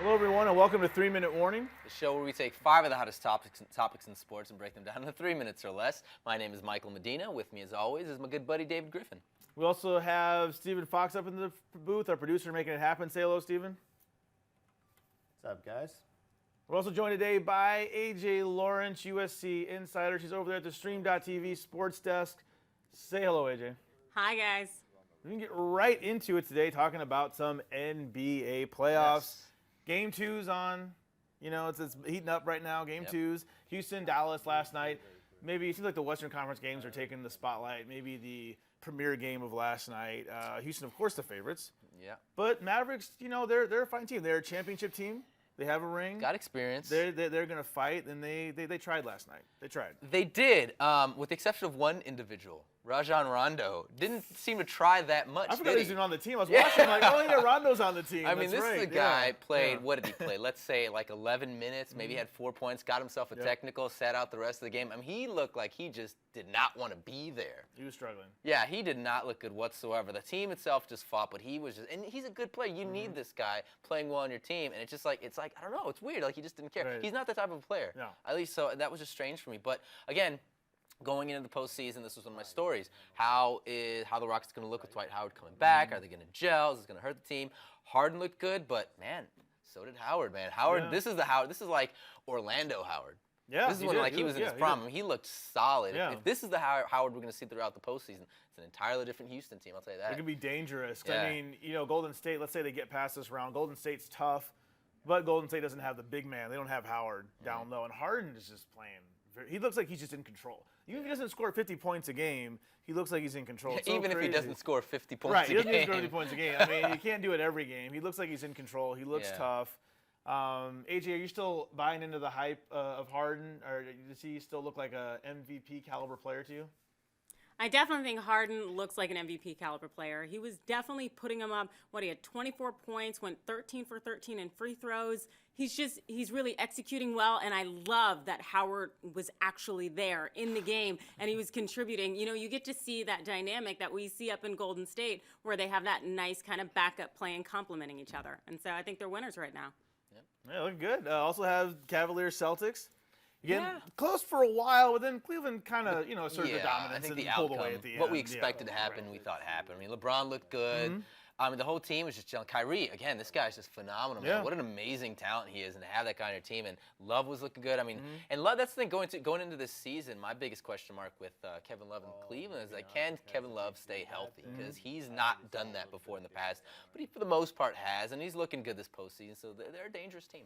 Hello, everyone, and welcome to 3 Minute Warning. The show where we take 5 of the hottest topics in sports and break them down into 3 minutes or less. My name is Michael Medina. With me, as always, is my good buddy David Griffin. We also have Stephen Fox up in the booth, our producer making it happen. Say hello, Stephen. What's up, guys? We're also joined today by AJ Lawrence, USC Insider. She's over there at the Stream.tv Sports Desk. Say hello, AJ. Hi, guys. We can get right into it today, talking about some NBA playoffs. Yes. Game 2's on. You know, it's heating up right now. Game 2's. Houston, Dallas last night. Maybe it seems like the Western Conference games are taking the spotlight. Maybe the premier game of last night. Houston, of course, the favorites. Yeah. But Mavericks, you know, they're a fine team. They're a championship team. They have a ring. Got experience. They're going to fight, and they tried last night. They tried. They did, with the exception of one individual. Rajon Rondo didn't seem to try that much. I forgot he was even on the team. I was watching, like, oh, yeah, Rondo's on the team. I mean, That's this is a right. guy Yeah. played, what did he play? Let's say like 11 minutes, maybe had 4 points, got himself a technical, sat out the rest of the game. I mean, he looked like he just did not want to be there. He was struggling. Yeah, he did not look good whatsoever. The team itself just fought, but he was just, and he's a good player. You need this guy playing well on your team, and it's like, I don't know, it's weird. Like, he just didn't care. Right. He's not that type of player. No. At least, so that was just strange for me. But again, going into the postseason, this was one of my stories. How the Rockets going to look with Dwight Howard coming back? Are they going to gel? Is this going to hurt the team? Harden looked good, but man, so did Howard. Man, Howard. Yeah. This is the Howard. This is like Orlando Howard. Yeah, This is when he was in his prime. I mean, he looked solid. Yeah. If this is the Howard we're going to see throughout the postseason, it's an entirely different Houston team. I'll tell you that. It could be dangerous. Yeah. I mean, you know, Golden State, let's say they get past this round. Golden State's tough, but Golden State doesn't have the big man. They don't have Howard down low. And Harden is just playing. He looks like he's just in control. Even if he doesn't score 50 points a game, he looks like he's in control. It's so Even if he crazy. doesn't score 50 points Right, a he doesn't game. score 50 points a game. I mean, you can't do it every game. He looks like he's in control. He looks tough. AJ, are you still buying into the hype of Harden, or does he still look like a MVP caliber player to you? I definitely think Harden looks like an MVP caliber player. He was definitely putting him up. He had 24 points, went 13 for 13 in free throws. He's really executing well, and I love that Howard was actually there in the game, and he was contributing. You know, you get to see that dynamic that we see up in Golden State, where they have that nice kind of backup play and complementing each other. And so I think they're winners right now. Yeah, looking good. Also have Cavaliers Celtics. Again, close for a while, but then Cleveland kind of, asserted the dominance I think and the pulled outcome, away at the end. what we expected to happen, we thought happened. I mean, LeBron looked good. I mean, the whole team was just chilling. Kyrie, again, this guy's just phenomenal, man. Yeah. What an amazing talent he is, and to have that guy on your team. And Love was looking good. I mean, and Love, that's the thing, going into this season, my biggest question mark with Kevin Love in Cleveland is, like, can Kevin Love stay healthy? Because he's not done that before in the past, but he, for the most part, has, and he's looking good this postseason, so they're a dangerous team.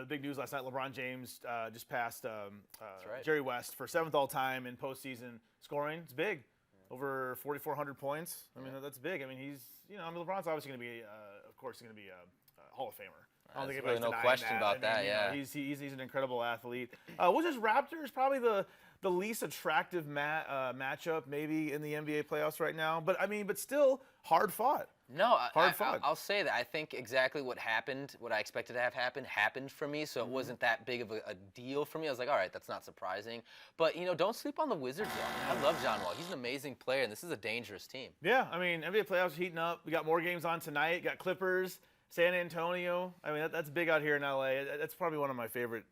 Big news last night, LeBron James just passed right. Jerry West for 7th all-time in postseason scoring. It's big. Over 4,400 points. I mean, that's big. I mean, LeBron's obviously going to be, of course, going to be a Hall of Famer. I don't think There's anybody's no denying question that. about that, you know, he's an incredible athlete. Was his Raptors probably the least attractive matchup maybe in the NBA playoffs right now? But still hard fought. No, Hard fought. I'll say that. I think exactly what happened, what I expected to have happen, happened for me. So it wasn't that big of a deal for me. I was like, all right, that's not surprising. But, don't sleep on the Wizards, y'all. I love John Wall. He's an amazing player, and this is a dangerous team. Yeah, I mean, NBA playoffs heating up. We got more games on tonight. Got Clippers, San Antonio. I mean, that's big out here in LA. That's probably one of my favorite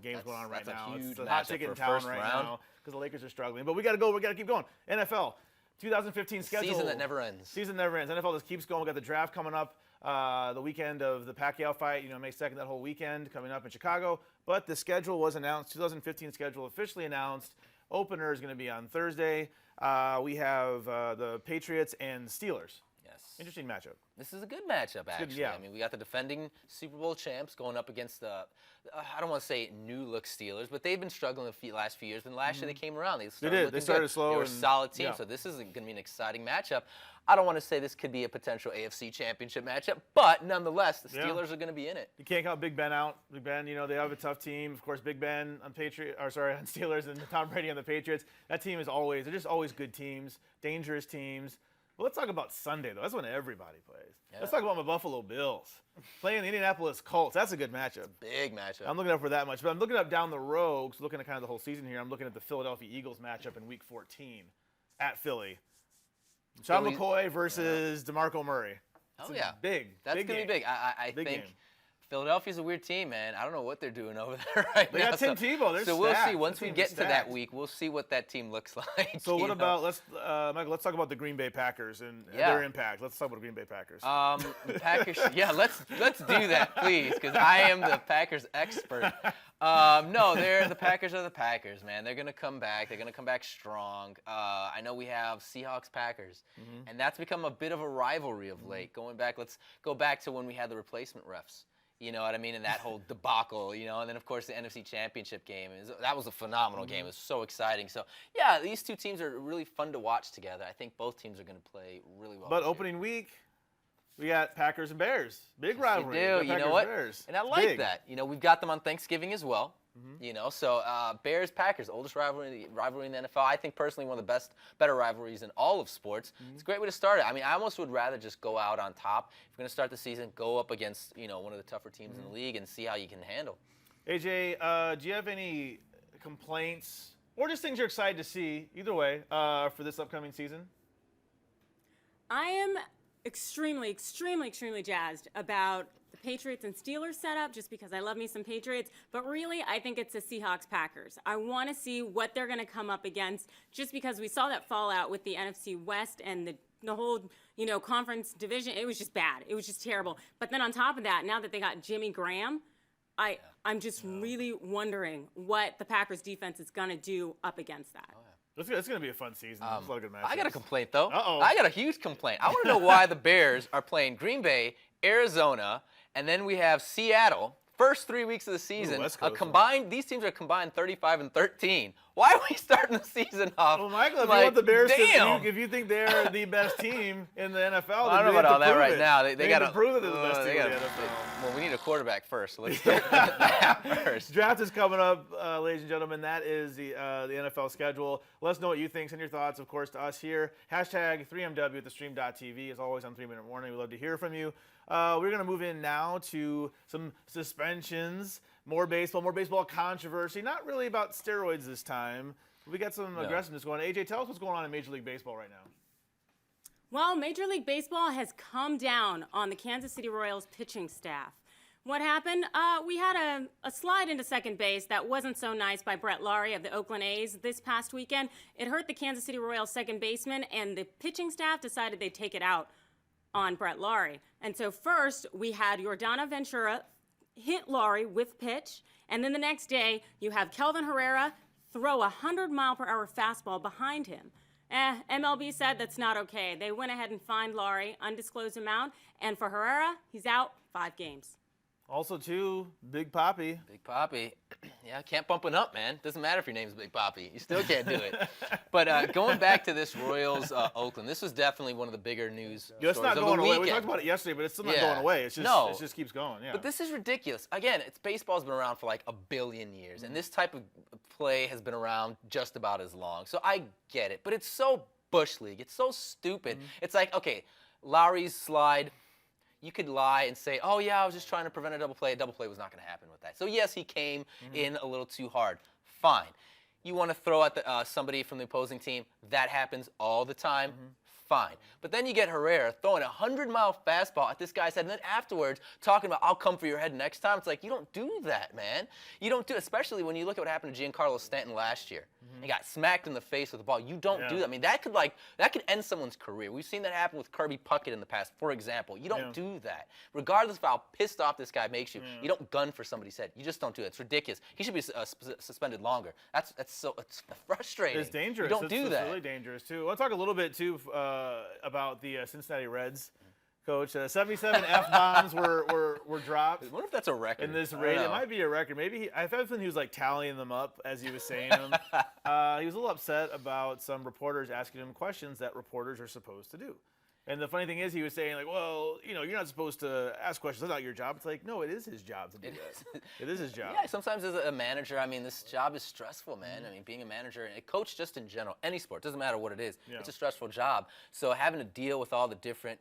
games going on right that's a now. huge It's the hot matchup ticket in for town first right round. now because the Lakers are struggling. But we got to go. We got to keep going. NFL 2015 schedule. Season that never ends. Season never ends. NFL just keeps going. We got the draft coming up. The weekend of the Pacquiao fight, May 2nd, that whole weekend coming up in Chicago. But the schedule was announced. 2015 schedule officially announced. Opener is going to be on Thursday. We have the Patriots and Steelers. Yes. Interesting matchup. This is a good matchup, actually. yeah. I mean, we got the defending Super Bowl champs going up against the, I don't want to say new-look Steelers, but they've been struggling the last few years. And last year they came around. They did. looking They started good. slow They were a and- solid team, yeah. so this is going to be an exciting matchup. I don't want to say this could be a potential AFC championship matchup, but nonetheless, the Steelers are going to be in it. You can't count Big Ben out. Big Ben, they have a tough team. Of course, Big Ben on on Steelers and Tom Brady on the Patriots. That team they're just always good teams, dangerous teams. Well, let's talk about Sunday, though. That's when everybody plays. Yeah. Let's talk about my Buffalo Bills playing the Indianapolis Colts. That's a good matchup. Big matchup. I'm looking up for that much, but I'm looking up down the road, looking at kind of the whole season here. I'm looking at the Philadelphia Eagles matchup in Week 14 at Philly. Sean Philly- McCoy versus DeMarco Murray. Oh, yeah. Big. That's big going to be game. big. I Big think game. Philadelphia's a weird team, man. I don't know what they're doing over there right They now. got Tim Tebow. They're so we'll see. stacked. Once That we team get is to that stacked. week, we'll see what that team looks like. So what you know? about Michael? Let's talk about the Green Bay Packers and Yeah. their impact. Let's talk about the Green Bay Packers. The Packers? Yeah, let's do that, please, because I am the Packers expert. No, the Packers are the Packers, man. They're gonna come back. They're gonna come back strong. I know we have Seahawks Packers, and that's become a bit of a rivalry of late. Let's go back to when we had the replacement refs. You know what I mean? And that whole debacle, and then, of course, the NFC Championship game. That was a phenomenal game. It was so exciting. So, yeah, these two teams are really fun to watch together. I think both teams are going to play really well. But this year. opening week, we got Packers and Bears. Big Yes, rivalry. we do. We got You know Packers what? Bears. And I like Big. that. We've got them on Thanksgiving as well. So Bears Packers, oldest rivalry in the NFL. I think personally one of the better rivalries in all of sports. It's a great way to start it. I mean, I almost would rather just go out on top. If you're going to start the season, go up against one of the tougher teams in the league and see how you can handle. AJ, do you have any complaints or just things you're excited to see, either way, for this upcoming season? I am extremely, extremely, extremely jazzed about the Patriots and Steelers setup just because I love me some Patriots. But really, I think it's the Seahawks-Packers. I want to see what they're going to come up against just because we saw that fallout with the NFC West and the whole, conference division. It was just bad. It was just terrible. But then on top of that, now that they got Jimmy Graham, I'm just really wondering what the Packers defense is going to do up against that. It's going to be a fun season. There's a lot of good matchups. I got a complaint, though. Uh-oh. I got a huge complaint. I want to know why the Bears are playing Green Bay, Arizona, and then we have Seattle. First 3 weeks of the season, West Coast, these teams are combined 35-13. Why are we starting the season off? Well, Michael, if you like, want the Bears damn. if you think they're the best team in the NFL, then I don't know they about have all to that prove right it. now. They need got to prove that they're the best team in the NFL. Well, we need a quarterback first, so let's start with that first. Draft is coming up, ladies and gentlemen. That is the NFL schedule. Let us know what you think. Send your thoughts, of course, to us here. Hashtag 3MW at thestream.tv. As always on 3 Minute Warning. We'd love to hear from you. We're going to move in now to some suspensions, more baseball controversy. Not really about steroids this time. We got some aggressiveness going on. AJ, tell us what's going on in Major League Baseball right now. Well, Major League Baseball has come down on the Kansas City Royals pitching staff. What happened? We had a slide into second base that wasn't so nice by Brett Laurie of the Oakland A's this past weekend. It hurt the Kansas City Royals second baseman, and the pitching staff decided they'd take it out on Brett Laurie. And so first, we had Yordano Ventura hit Laurie with pitch, and then the next day, you have Kelvin Herrera throw a 100-mile-per-hour fastball behind him. MLB said that's not okay. They went ahead and fined Laurie, undisclosed amount, and for Herrera, he's out 5 games. Also, too, Big Papi. Big Papi. Yeah, can't bump it up, man. Doesn't matter if your name's Big Papi. You still can't do it. But going back to this Royals Oakland, this was definitely one of the bigger news It's stories not of going the away. weekend. We talked about it yesterday, but it's still not Yeah. going away. It's just, No. it just keeps going. Yeah. But this is ridiculous. Again, baseball's been around for like 1 billion years, and this type of play has been around just about as long. So I get it, but it's so Bush League. It's so stupid. It's like, okay, Lowry's slide, you could lie and say, oh, yeah, I was just trying to prevent a double play. A double play was not going to happen with that. So, yes, he came in a little too hard. Fine. You want to throw at somebody from the opposing team. That happens all the time. Fine. But then you get Herrera throwing a 100-mile fastball at this guy's head, and then afterwards talking about, I'll come for your head next time. It's like, you don't do that, man. You don't do it, especially when you look at what happened to Giancarlo Stanton last year. He got smacked in the face with the ball. You don't do that. I mean, that could end someone's career. We've seen that happen with Kirby Puckett in the past, for example. You don't do that. Regardless of how pissed off this guy makes you, you don't gun for somebody's head. You just don't do it. It's ridiculous. He should be suspended longer. It's frustrating. It's dangerous. You don't do that. It's really dangerous, too. I want to talk a little bit, too, about the Cincinnati Reds. Coach, 77 F-bombs were dropped I wonder if that's a record. in this I don't raid. know. It might be a record. Maybe I felt he was like tallying them up as he was saying them. He was a little upset about some reporters asking him questions that reporters are supposed to do. And the funny thing is, he was saying, like, well, you're not supposed to ask questions. That's not your job. It's like, no, it is his job to do that. It is his job. Yeah, sometimes as a manager, I mean, this job is stressful, man. I mean, being a manager and a coach just in general, any sport, doesn't matter what it is, it's a stressful job. So having to deal with all the different,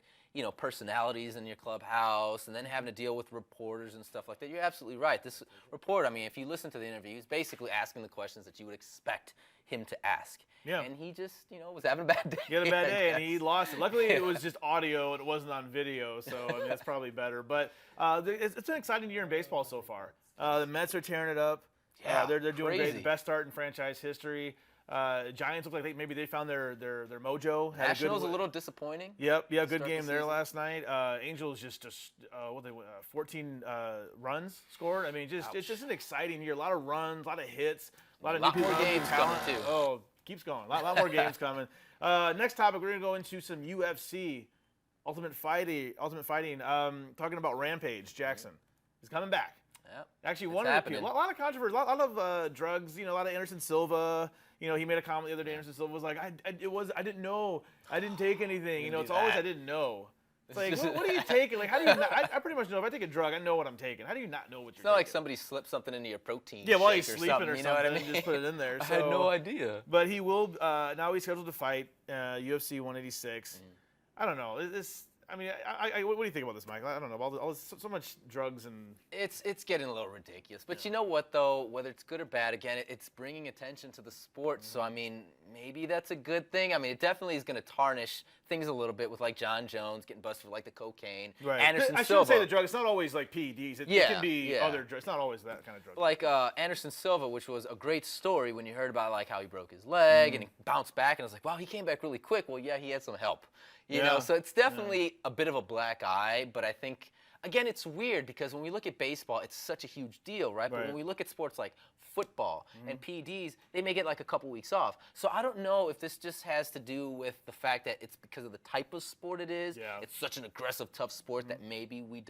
personalities in your clubhouse and then having to deal with reporters and stuff like that, you're absolutely right. This reporter, I mean, if you listen to the interview, he's basically asking the questions that you would expect, him to ask. Yeah. And he just, was having a bad day. He had a bad I day, and he guess. lost it. Luckily, it was just audio, and it wasn't on video, so I mean, that's probably better. But it's an exciting year in baseball so far. The Mets are tearing it up. Yeah, They're doing great. crazy. The best start in franchise history. Giants look like maybe they found their mojo. Had Nationals a a little disappointing. Yep, yeah, good start the game there season. last night. Angels just 14 runs scored. I mean, it's just an exciting year. A lot of runs, a lot of hits, a lot of Lot new people, more a lot of new games coming, talent. too. Oh, keeps going. A lot more games coming. Next topic, we're gonna go into some UFC, Ultimate Fighting. Talking about Rampage. Jackson is coming back. Yep. Actually, It's one of the happening. people, a lot of controversy, a lot of drugs. A lot of Anderson Silva. He made a comment the other day. Anderson Silva was like, I didn't know, I didn't take anything. Didn't It's do always that. I didn't know. It's like, It's just- what are you taking? Like, how do you not? I pretty much know if I take a drug, I know what I'm taking. How do you not know what you're It's not like taking? somebody slipped something into your protein Yeah, while shake he's or sleeping something, or you know what I something, mean? just put it in there. I had So- no idea. But he will. Now he's scheduled to fight UFC 186. I don't know. What do you think about this, Mike? I don't know. All this, so much drugs and. It's getting a little ridiculous. But you know what, though? Whether it's good or bad, again, it's bringing attention to the sport. So, I mean, maybe that's a good thing. I mean, it definitely is going to tarnish things a little bit with, like, John Jones getting busted for, like, the cocaine. Right. Anderson I Silva. shouldn't say the drug. It's not always like PEDs. It Yeah, can be yeah. other drugs. It's not always that kind of drug. Like Anderson Silva, which was a great story when you heard about, like, how he broke his leg and he bounced back. And I was like, wow, he came back really quick. Well, yeah, he had some help. You know, so it's definitely a bit of a black eye, but I think, again, it's weird because when we look at baseball, it's such a huge deal, right? But Right. when we look at sports like football and PEDs, they may get like a couple weeks off. So I don't know if this just has to do with the fact that it's because of the type of sport it is. Yeah. It's such an aggressive, tough sport that maybe we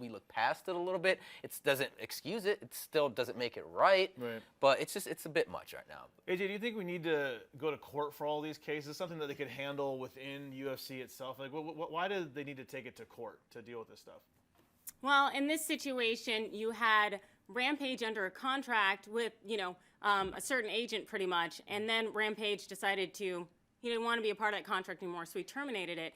look past it a little bit. It doesn't excuse it. It still doesn't make it right. Right. But it's a bit much right now. AJ, do you think we need to go to court for all these cases? Something that they could handle within UFC itself? Like, why do they need to take it to court to deal with this stuff? Well, in this situation, you had Rampage under a contract with, a certain agent pretty much, and then Rampage decided he didn't want to be a part of that contract anymore, so he terminated it.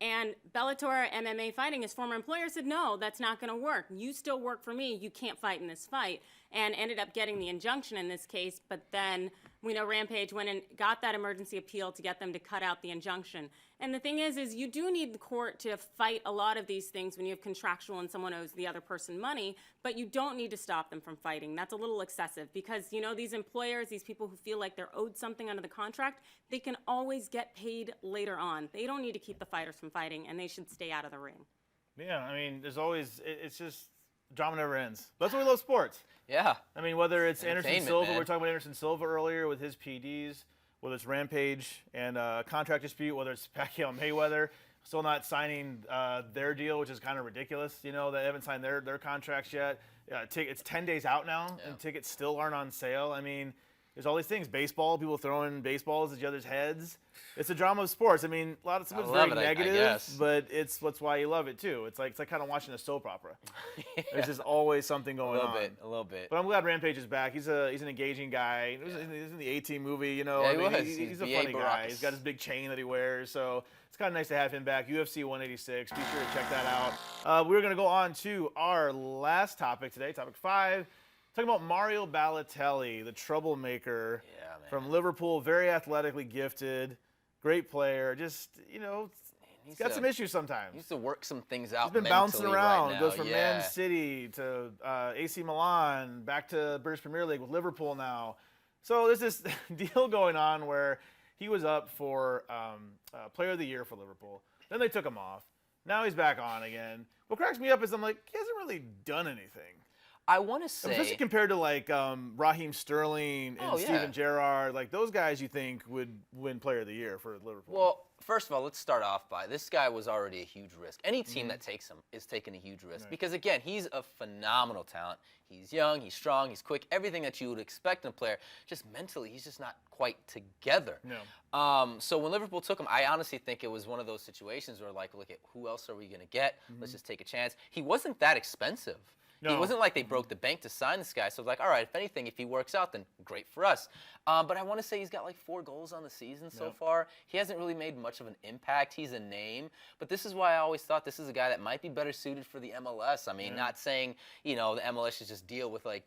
And Bellator MMA Fighting, his former employer, said, no, that's not going to work. You still work for me. You can't fight in this fight. And ended up getting the injunction in this case. But then we know Rampage went and got that emergency appeal to get them to cut out the injunction. And the thing is you do need the court to fight a lot of these things when you have contractual and someone owes the other person money. But you don't need to stop them from fighting. That's a little excessive because, these employers, these people who feel like they're owed something under the contract, they can always get paid later on. They don't need to keep the fighters from fighting, and they should stay out of the ring. Yeah, I mean, there's always, it's just, drama never ends. That's why we love sports. Yeah. I mean, whether it's Anderson Entertainment, Silva, man. we were talking about Anderson Silva earlier with his PDs, whether it's Rampage and contract dispute, whether it's Pacquiao and Mayweather, still not signing their deal, which is kind of ridiculous. They haven't signed their contracts yet. It's 10 days out now, and tickets still aren't on sale. I mean, there's all these things. Baseball, people throwing baseballs at each other's heads. It's a drama of sports. I mean, some of it's very love it, I negative, guess. but that's why you love it too. It's like kind of watching a soap opera. There's just always something going on. A little bit. But I'm glad Rampage is back. He's an engaging guy. He's in the A-Team movie, Yeah, I he mean, was. He's a B.A. funny guy. Baracus. He's got his big chain that he wears, so it's kind of nice to have him back. UFC 186. Be sure to check that out. We're going to go on to our last topic today, topic 5. Talking about Mario Balotelli, the troublemaker from Liverpool, very athletically gifted, great player. Just, he's got some issues sometimes. He needs to work some things out. He's been mentally bouncing around. Right now. Goes from yeah. Man City to AC Milan, back to British Premier League with Liverpool now. So there's this deal going on where he was up for Player of the Year for Liverpool. Then they took him off. Now he's back on again. What cracks me up is I'm like, he hasn't really done anything. I want to say, Especially compared to like Raheem Sterling and Oh, yeah. Steven Gerrard, like those guys you think would win Player of the Year for Liverpool. well, first of all, let's start off by this guy was already a huge risk. Any team that takes him is taking a huge risk because, again, he's a phenomenal talent. He's young, he's strong, he's quick, everything that you would expect in a player. Just mentally, he's just not quite together. No. So when Liverpool took him, I honestly think it was one of those situations where, like, look at who else are we going to get? Let's just take a chance. He wasn't that expensive. No. It wasn't like they broke the bank to sign this guy. So it was like, all right, if anything, if he works out, then great for us. But I want to say he's got like 4 goals on the season so far. He hasn't really made much of an impact. He's a name. But this is why I always thought this is a guy that might be better suited for the MLS. I mean, not saying, the MLS should just deal with, like,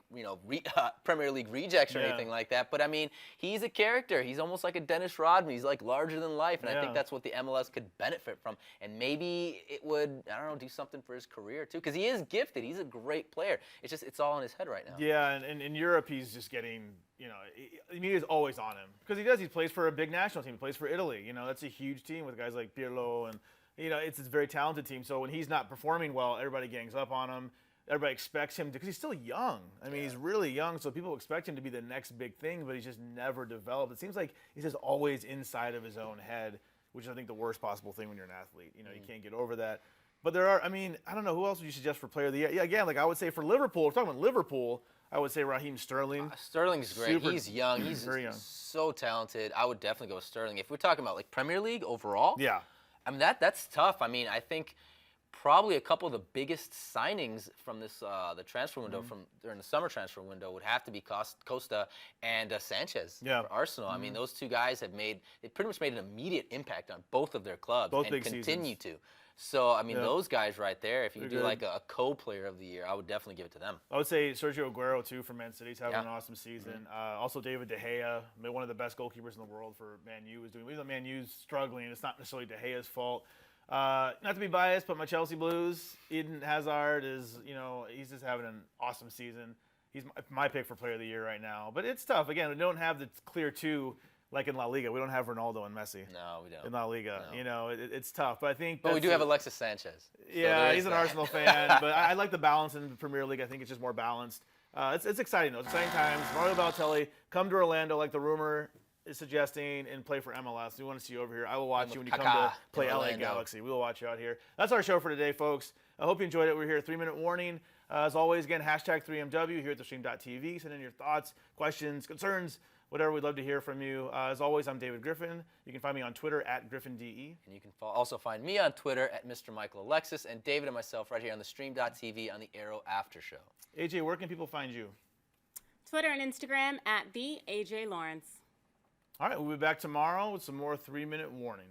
Premier League rejects or anything like that. But, I mean, he's a character. He's almost like a Dennis Rodman. He's, like, larger than life. And I think that's what the MLS could benefit from. And maybe it would, I don't know, do something for his career, too. Because he is gifted. He's a great player. It's all in his head right now. Yeah, and in Europe, he's just getting, the media's always on him. Because he plays for a big national team. He plays for Italy. That's a huge team with guys like Pirlo. And, it's a very talented team. So when he's not performing well, everybody gangs up on him. Everybody expects him to, because he's still young. I mean, he's really young, so people expect him to be the next big thing, but he's just never developed. It seems like he's just always inside of his own head, which is, I think, the worst possible thing when you're an athlete. You can't get over that. But there are, I don't know, who else would you suggest for player of the year? Yeah, again, like I would say for Liverpool, if we're talking about Liverpool, I would say Raheem Sterling. Sterling's great. He's young. He's very young. So talented. I would definitely go with Sterling. If we're talking about like Premier League overall, yeah. I mean, that's tough. I mean, I think probably a couple of the biggest signings from this the transfer window from during the summer transfer window would have to be Costa and Sanchez for Arsenal. I mean, those two guys they pretty much made an immediate impact on both of their clubs and big continue to. So, I mean, those guys right there, if you do like a co-player of the year, I would definitely give it to them. I would say Sergio Aguero, too, for Man City. He's having an awesome season. Also, David De Gea, one of the best goalkeepers in the world for Man U, is doing. Even though Man U's struggling, it's not necessarily De Gea's fault. Not to be biased, but my Chelsea Blues, Eden Hazard is, he's just having an awesome season. He's my pick for player of the year right now. But it's tough. Again, we don't have the clear two like in La Liga. We don't have Ronaldo and Messi. No, we don't. In La Liga. No. It's tough. But I think we do have Alexis Sanchez. Yeah, he's an Arsenal fan. But I like the balance in the Premier League. I think it's just more balanced. It's exciting, though. It's exciting times. Mario Balotelli, come to Orlando like the rumor is suggesting and play for MLS. We want to see you over here. I will watch you when you come to play LA Galaxy. We will watch you out here. That's our show for today, folks. I hope you enjoyed it. We're here. 3-minute warning. As always, again, #3MW here at thestream.tv. Send in your thoughts, questions, concerns, whatever. We'd love to hear from you. As always, I'm David Griffin. You can find me on Twitter at GriffinDE. And you can also find me on Twitter at Mr. Michael Alexis, and David and myself right here on thestream.tv on the Arrow After Show. AJ, where can people find you? Twitter and Instagram at the AJ Lawrence. All right, we'll be back tomorrow with some more 3-minute warning.